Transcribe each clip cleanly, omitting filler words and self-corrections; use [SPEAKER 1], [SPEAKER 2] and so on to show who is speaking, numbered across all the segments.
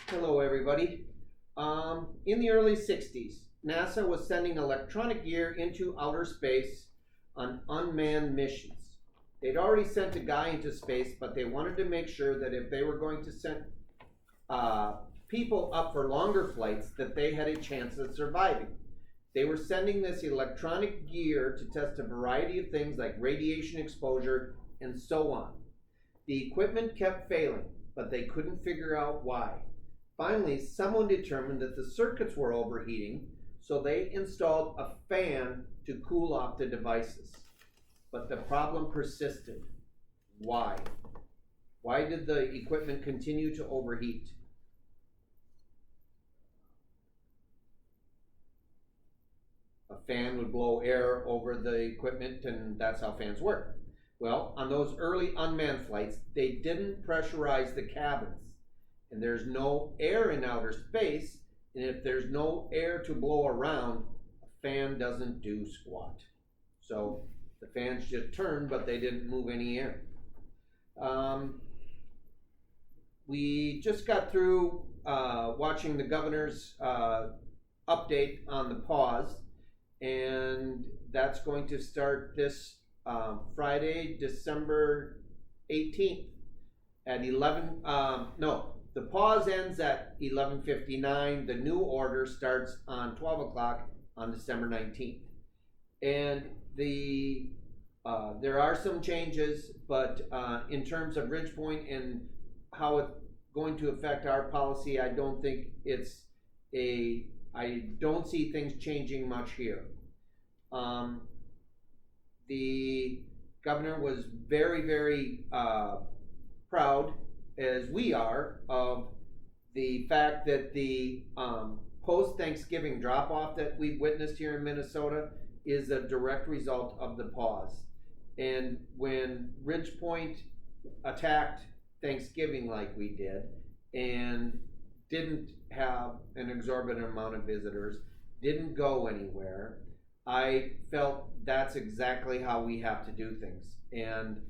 [SPEAKER 1] Hello, everybody. In the early 60s, NASA was sending electronic gear into outer space on unmanned missions. They'd already sent a guy into space, but they wanted to make sure that if they were going to send people up for longer flights, that they had a chance of surviving. They were sending this electronic gear to test a variety of things like radiation exposure and so on. The equipment kept failing, but they couldn't figure out why. Finally, someone determined that the circuits were overheating, so they installed a fan to cool off the devices. But the problem persisted. Why? Why did the equipment continue to overheat? A fan would blow air over the equipment, and that's how fans work. Well, on those early unmanned flights, they didn't pressurize the cabins. And there's no air in outer space, and if there's no air to blow around, a fan doesn't do squat. So the fans just turned, but they didn't move any air. We just got through watching the governor's update on the pause, and that's going to start this Friday, December 18th at 11, the pause ends at 11:59. The new order starts on 12 o'clock on December 19th. And there are some changes, but in terms of Ridgepoint and how it's going to affect our policy, I don't see things changing much here. The governor was very, very proud, as we are, of the fact that the post-Thanksgiving drop-off that we've witnessed here in Minnesota is a direct result of the pause. And when Ridgepoint attacked Thanksgiving like we did and didn't have an exorbitant amount of visitors, didn't go anywhere, I felt that's exactly how we have to do things. And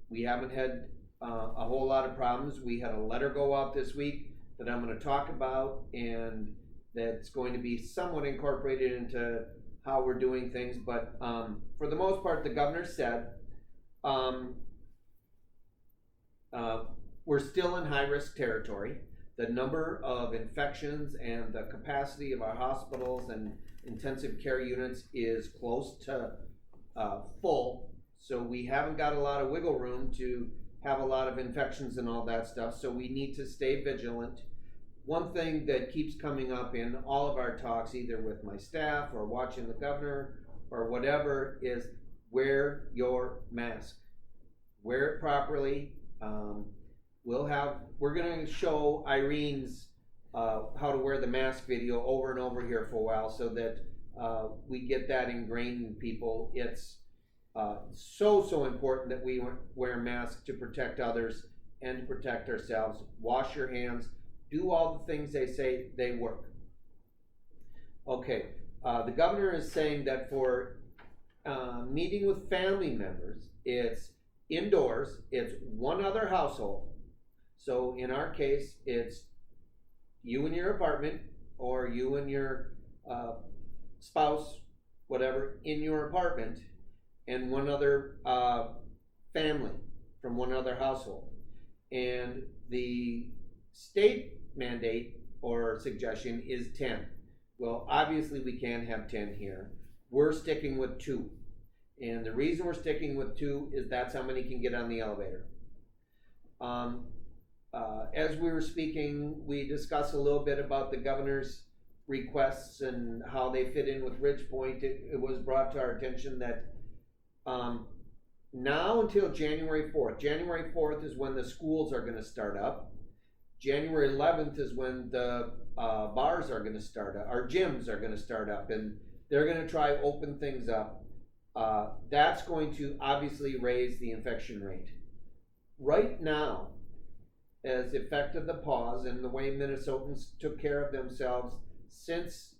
[SPEAKER 1] we haven't had a whole lot of problems. We had a letter go out this week that I'm going to talk about, and that's going to be somewhat incorporated into how we're doing things. But for the most part, the governor said we're still in high-risk territory. The number of infections and the capacity of our hospitals and intensive care units is close to full, so we haven't got a lot of wiggle room to have a lot of infections and all that stuff, so we need to stay vigilant. One thing that keeps coming up in all of our talks, either with my staff or watching the governor or whatever, is wear your mask. Wear it properly. We're going to show Irene's how to wear the mask video over and over here for a while, so that we get that ingrained in people. It's so important that we wear masks to protect others and to protect ourselves. Wash your hands. Do all the things they say. They work. Okay. The governor is saying that for meeting with family members, it's indoors. It's one other household. So in our case, it's you in your apartment, or you and your spouse, whatever, in your apartment, and one other family from one other household. And the state mandate or suggestion is 10. Well, obviously we can't have 10 here. We're sticking with 2. And the reason we're sticking with 2 is that's how many can get on the elevator. As we were speaking, we discussed a little bit about the governor's requests and how they fit in with Ridgepoint. It was brought to our attention that now until January 4th. January 4th is when the schools are going to start up. January 11th is when the bars are going to start up. Our gyms are going to start up, and they're going to try open things up. That's going to obviously raise the infection rate. Right now, as effect of the pause and the way Minnesotans took care of themselves since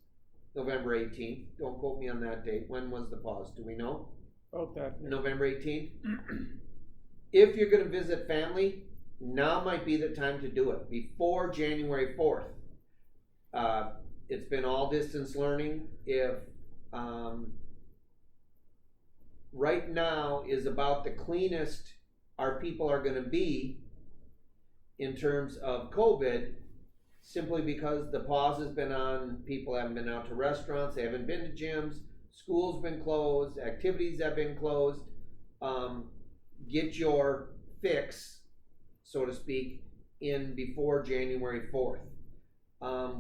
[SPEAKER 1] November 18th, don't quote me on that date. When was the pause? Do we know?
[SPEAKER 2] About that.
[SPEAKER 1] November 18th. If you're going to visit family, now might be the time to do it before January 4th. It's been all distance learning. If right now is about the cleanest our people are going to be in terms of COVID, simply because the pause has been on, people haven't been out to restaurants, they haven't been to gyms, school's been closed, activities have been closed. Get your fix, so to speak, in before January 4th.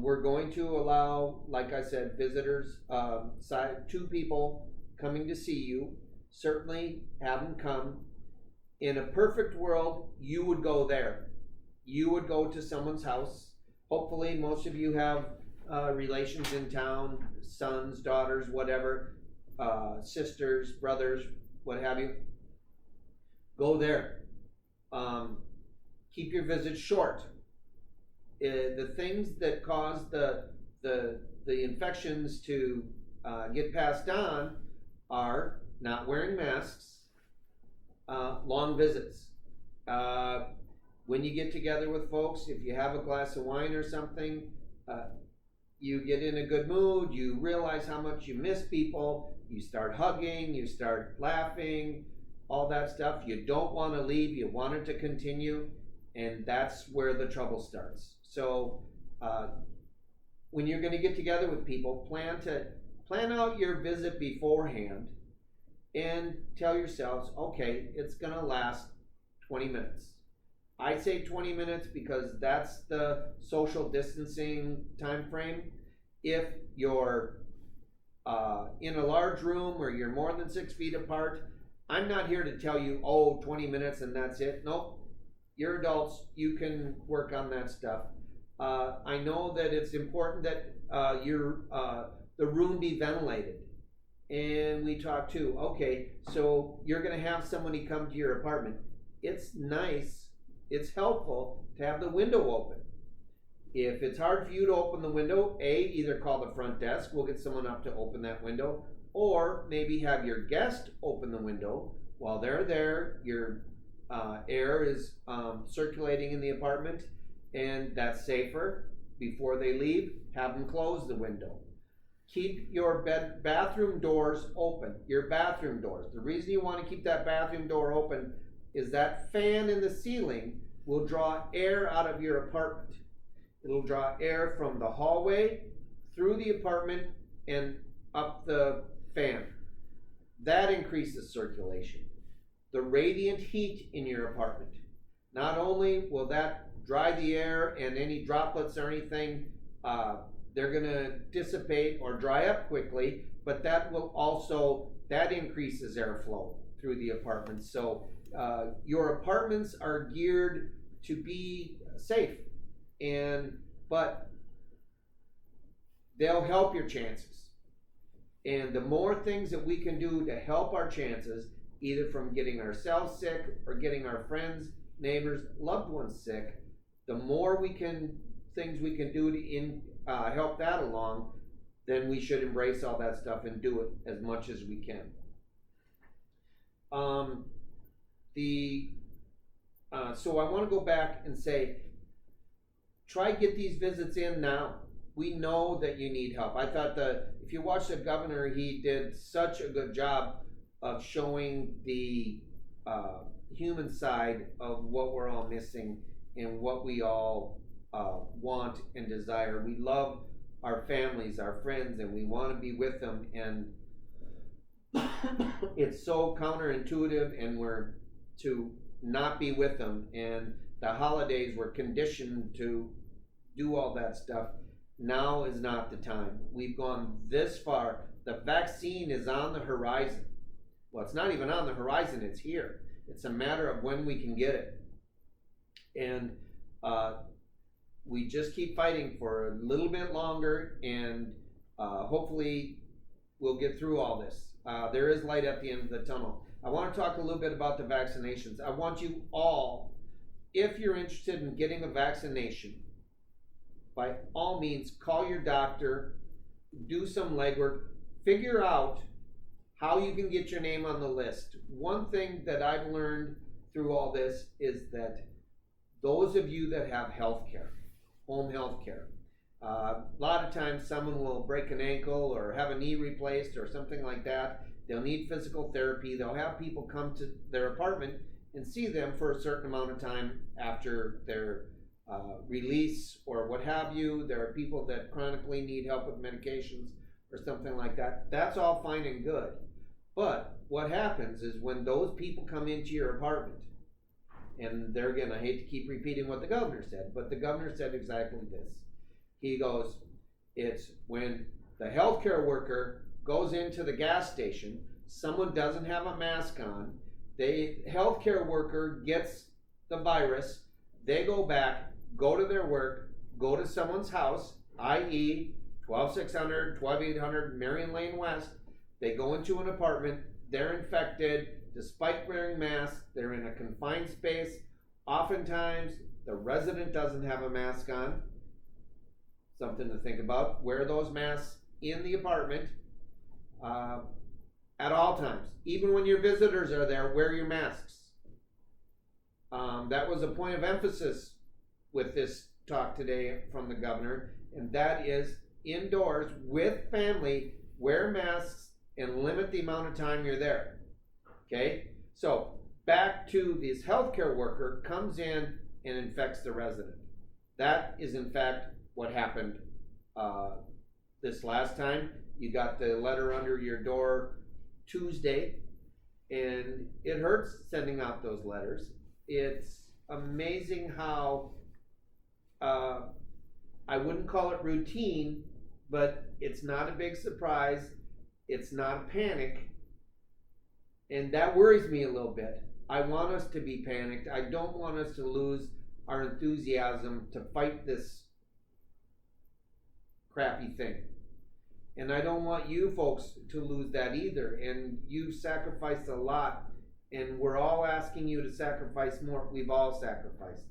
[SPEAKER 1] We're going to allow, like I said, visitors, 2 people coming to see you. Certainly have them come. In a perfect world, you would go there. You would go to someone's house. Hopefully most of you have relations in town, sons, daughters, whatever, sisters, brothers, what have you. Go there. Keep your visits short. The things that cause the infections to get passed on are not wearing masks, long visits. When you get together with folks, if you have a glass of wine or something, you get in a good mood, you realize how much you miss people, you start hugging, you start laughing, all that stuff. You don't want to leave, you want it to continue, and that's where the trouble starts. So when you're going to get together with people, plan out your visit beforehand and tell yourselves, okay, it's going to last 20 minutes. I say 20 minutes because that's the social distancing time frame. If you're in a large room or you're more than 6 feet apart, I'm not here to tell you, 20 minutes and that's it. Nope. You're adults, you can work on that stuff. I know that it's important that the room be ventilated. And we talk too, okay, so you're gonna have somebody come to your apartment. It's nice, it's helpful to have the window open. If it's hard for you to open the window, either call the front desk, we'll get someone up to open that window, or maybe have your guest open the window. While they're there, your air is circulating in the apartment, and that's safer. Before they leave, have them close the window. Keep your bathroom doors open, your bathroom doors. The reason you want to keep that bathroom door open is that fan in the ceiling will draw air out of your apartment. It'll draw air from the hallway, through the apartment, and up the fan. That increases circulation. The radiant heat in your apartment. Not only will that dry the air and any droplets or anything, they're going to dissipate or dry up quickly, but that increases airflow through the apartment. So your apartments are geared to be safe, but they'll help your chances. And the more things that we can do to help our chances, either from getting ourselves sick or getting our friends, neighbors, loved ones sick, the more things we can do to help that along, then we should embrace all that stuff and do it as much as we can. So I want to go back and say, try get these visits in now. We know that you need help. I thought if you watch the governor, he did such a good job of showing the human side of what we're all missing and what we all want and desire. We love our families, our friends, and we want to be with them, and it's so counterintuitive, and we're to not be with them, and the holidays were conditioned to do all that stuff. Now is not the time. We've gone this far. The vaccine is on the horizon. Well, it's not even on the horizon, it's here. It's a matter of when we can get it. And we just keep fighting for a little bit longer, and hopefully we'll get through all this. There is light at the end of the tunnel. I want to talk a little bit about the vaccinations. I want you all, if you're interested in getting a vaccination, by all means, call your doctor, do some legwork, figure out how you can get your name on the list. One thing that I've learned through all this is that those of you that have health care, home health care, a lot of times someone will break an ankle or have a knee replaced or something like that. They'll need physical therapy. They'll have people come to their apartment and see them for a certain amount of time after their release or what have you. There are people that chronically need help with medications or something like that. That's all fine and good. But what happens is when those people come into your apartment, and there again, I hate to keep repeating what the governor said, but the governor said exactly this. He goes, it's when the healthcare worker goes into the gas station, someone doesn't have a mask on, the healthcare worker gets the virus, they go back, go to their work, go to someone's house, i.e. 12600, 12800 Marion Lane West, they go into an apartment, they're infected, despite wearing masks, they're in a confined space. Oftentimes, the resident doesn't have a mask on. Something to think about. Wear those masks in the apartment at all times. Even when your visitors are there, wear your masks. That was a point of emphasis with this talk today from the governor, and that is indoors with family, wear masks and limit the amount of time you're there. Okay, so back to this healthcare worker comes in and infects the resident. That is in fact what happened this last time. You got the letter under your door Tuesday, and it hurts sending out those letters. It's amazing how I wouldn't call it routine, but it's not a big surprise. It's not a panic. And that worries me a little bit. I want us to be panicked. I don't want us to lose our enthusiasm to fight this crappy thing. And I don't want you folks to lose that either. And you've sacrificed a lot, and we're all asking you to sacrifice more. We've all sacrificed.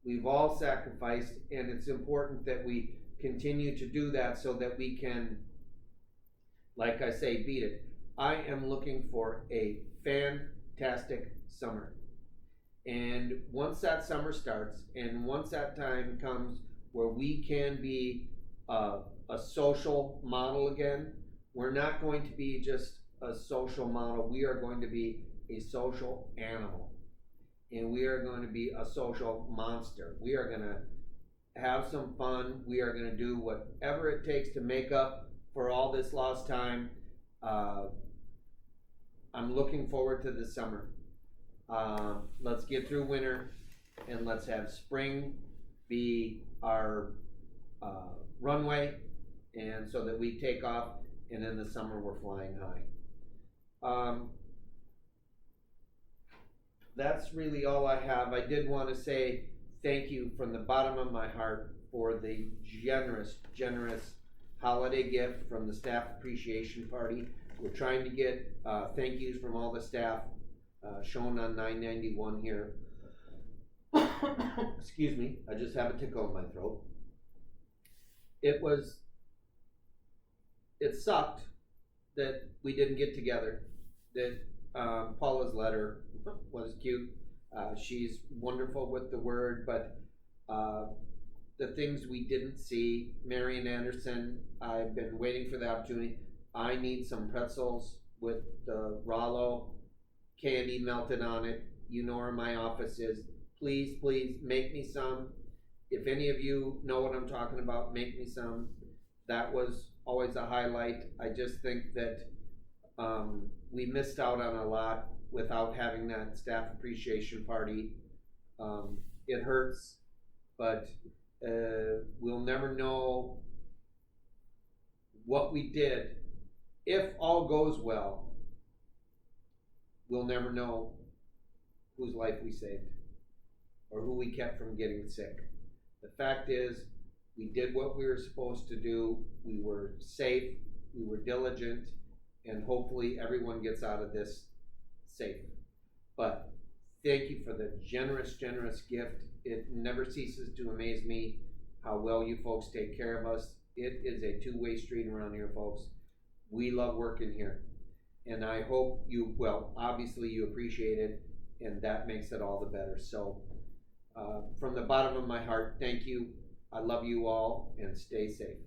[SPEAKER 1] We've all sacrificed, and it's important that we continue to do that so that we can, like I say, beat it. I am looking for a fantastic summer. And once that summer starts, and once that time comes where we can be a social model again, we're not going to be just a social model. We are going to be a social animal. And we are going to be a social monster. We are going to have some fun. We are going to do whatever it takes to make up for all this lost time. I'm looking forward to the summer. Let's get through winter, and let's have spring be our runway, and so that we take off, and in the summer we're flying high. That's really all I have. I did want to say thank you from the bottom of my heart for the generous holiday gift from the Staff Appreciation Party. We're trying to get thank yous from all the staff shown on 991 here. Excuse me, I just have a tickle in my throat. It sucked that we didn't get together, that Paula's letter was cute. She's wonderful with the word, but the things we didn't see, Marian Anderson, I've been waiting for the opportunity. I need some pretzels with the Rollo candy melted on it. You know where my office is. Please make me some. If any of you know what I'm talking about, make me some. That was always a highlight. I just think that we missed out on a lot without having that staff appreciation party. It hurts, but we'll never know what we did. If all goes well, we'll never know whose life we saved or who we kept from getting sick. The fact is, we did what we were supposed to do. We were safe, we were diligent, and hopefully everyone gets out of this safe. But thank you for the generous gift. It never ceases to amaze me how well you folks take care of us. It is a two-way street around here, folks. We love working here, and I hope you, well, obviously you appreciate it, and that makes it all the better. So from the bottom of my heart, thank you. I love you all, and stay safe.